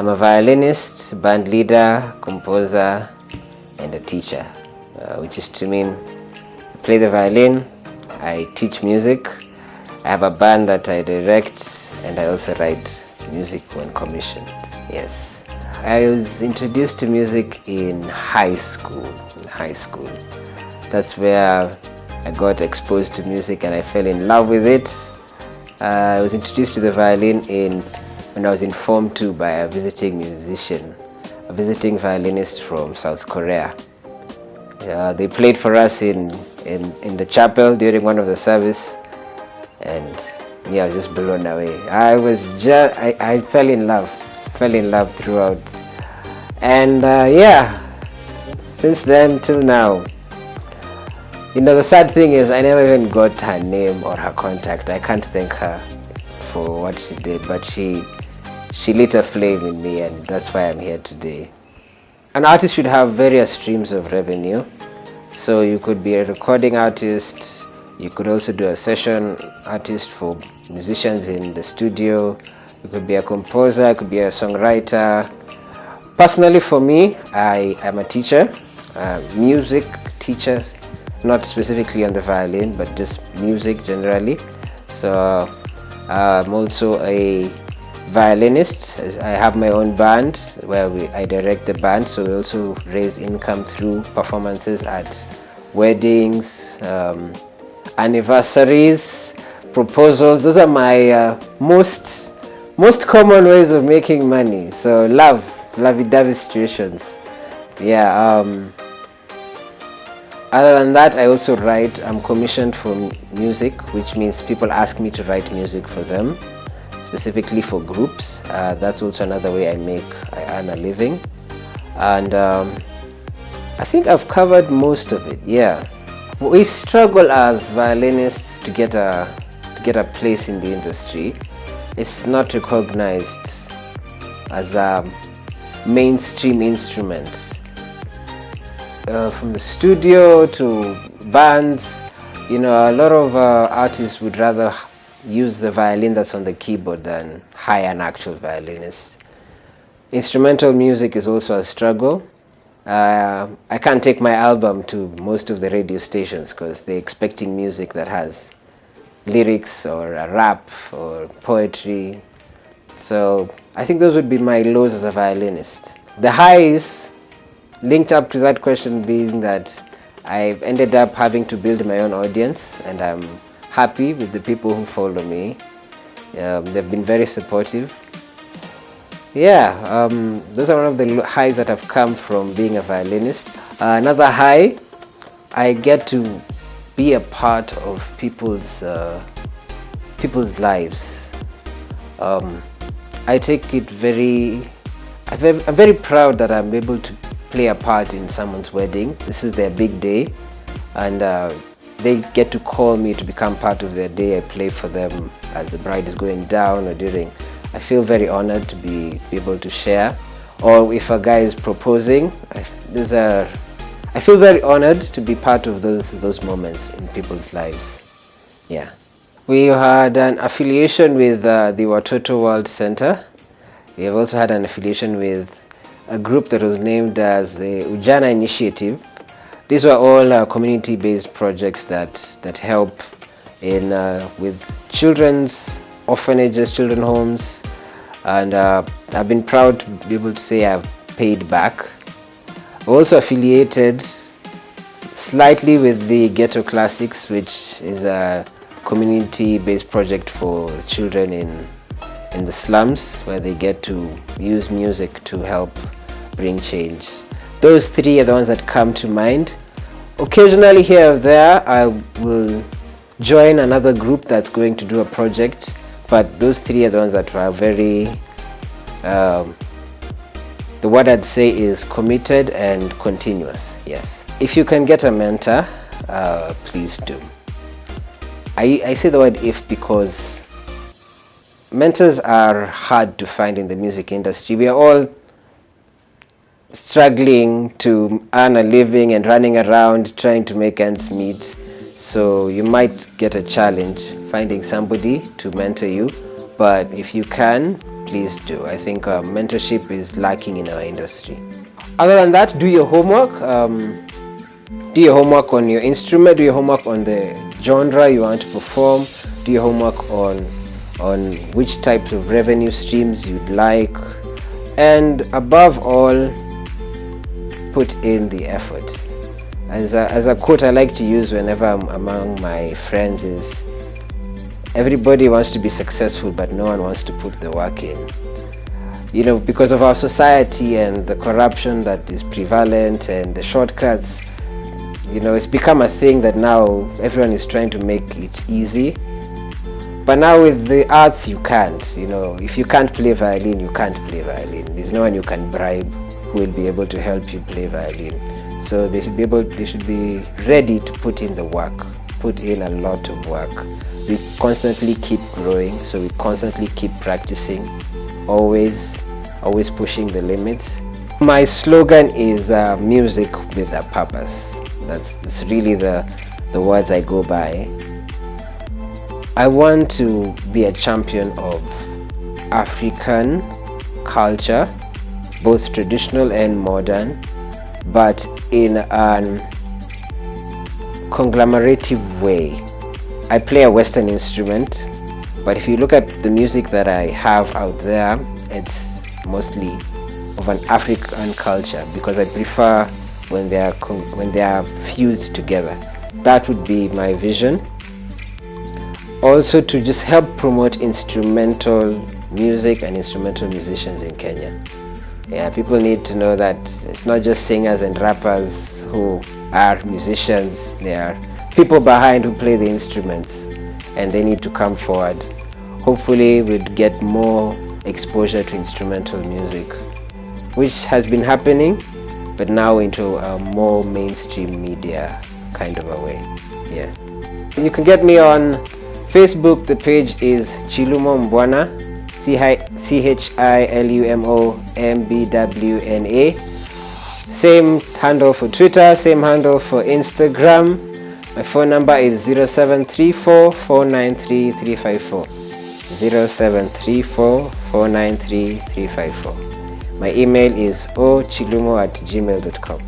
I'm a violinist, band leader, composer, and a teacher, which is to mean I play the violin, I teach music, I have a band that I direct, and I also write music when commissioned. Yes. I was introduced to music in high school. That's where I got exposed to music and I fell in love with it. I was introduced to the violin when I was informed to by a visiting musician, a visiting violinist from South Korea. They played for us in the chapel during one of the service, and yeah, I was just blown away. I fell in love throughout, and yeah, since then till now. You know, the sad thing is I never even got her name or her contact. I can't thank her for what she did, but she lit a flame in me, and that's why I'm here today. An artist should have various streams of revenue. So you could be a recording artist, you could also do a session artist for musicians in the studio, you could be a composer, you could be a songwriter. Personally for me, I am a teacher, music teacher, not specifically on the violin, but just music generally. So I'm also a violinist. I have my own band where I direct the band, so we also raise income through performances at weddings, anniversaries, proposals. Those are my most common ways of making money. So lovey-dovey situations. Yeah. Other than that, I also write. I'm commissioned for music, which means people ask me to write music for them, specifically for groups. That's also another way I earn a living. And I think I've covered most of it. Yeah, we struggle as violinists to get a place in the industry. It's not recognized as a mainstream instrument. From the studio to bands, you know, a lot of artists would rather use the violin that's on the keyboard than hire an actual violinist. Instrumental music is also a struggle. I can't take my album to most of the radio stations because they're expecting music that has lyrics or a rap or poetry. So I think those would be my lows as a violinist. The highs linked up to that question being that I've ended up having to build my own audience, and I'm happy with the people who follow me. They've been very supportive. Yeah, those are one of the highs that have come from being a violinist. Another high, I get to be a part of people's lives. I take it I'm very proud that I'm able to play a part in someone's wedding. This is their big day, and they get to call me to become part of their day. I play for them as the bride is going down or during. I feel very honored to be able to share. Or if a guy is proposing, I feel very honored to be part of those moments in people's lives. Yeah. We had an affiliation with the Watoto World Center. We have also had an affiliation with a group that was named as the Ujana Initiative. These were all community-based projects that help with children's orphanages, children homes, and I've been proud to be able to say I've paid back. We're also affiliated slightly with the Ghetto Classics, which is a community-based project for children in the slums, where they get to use music to help bring change. Those three are the ones that come to mind. Occasionally here or there, I will join another group that's going to do a project, but those three are the ones that are very, the word I'd say is committed and continuous, yes. If you can get a mentor, please do. I say the word if because mentors are hard to find in the music industry. We are all struggling to earn a living and running around trying to make ends meet. So you might get a challenge finding somebody to mentor you, but if you can, please do. I think mentorship is lacking in our industry. Other than that, do your homework. Do your homework on your instrument, do your homework on the genre you want to perform, do your homework on which types of revenue streams you'd like, and above all, put in the effort. As a quote I like to use whenever I'm among my friends is, everybody wants to be successful, but no one wants to put the work in. Because of our society and the corruption that is prevalent and the shortcuts, it's become a thing that now everyone is trying to make it easy. But now with the arts, you can't. If you can't play violin, you can't play violin. There's no one you can bribe who will be able to help you play violin. So they should be ready to put in the work, put in a lot of work. We constantly keep growing, so we constantly keep practicing, always pushing the limits. My slogan is music with a purpose. That's really the words I go by. I want to be a champion of African culture, both traditional and modern, but in an conglomerative way. I play a Western instrument, but if you look at the music that I have out there, it's mostly of an African culture, because I prefer when they are fused together. That would be my vision. Also, to just help promote instrumental music and instrumental musicians in Kenya. Yeah, people need to know that it's not just singers and rappers who are musicians. There are people behind who play the instruments, and they need to come forward. Hopefully we'd get more exposure to instrumental music, which has been happening, but now into a more mainstream media kind of a way. Yeah. You can get me on Facebook. The page is Chilumo Mbwana, CHILUMO MBWNA. Same handle for Twitter, same handle for Instagram. My phone number is 0734 493 354. 0734 493 354. My email is ochilumo@gmail.com.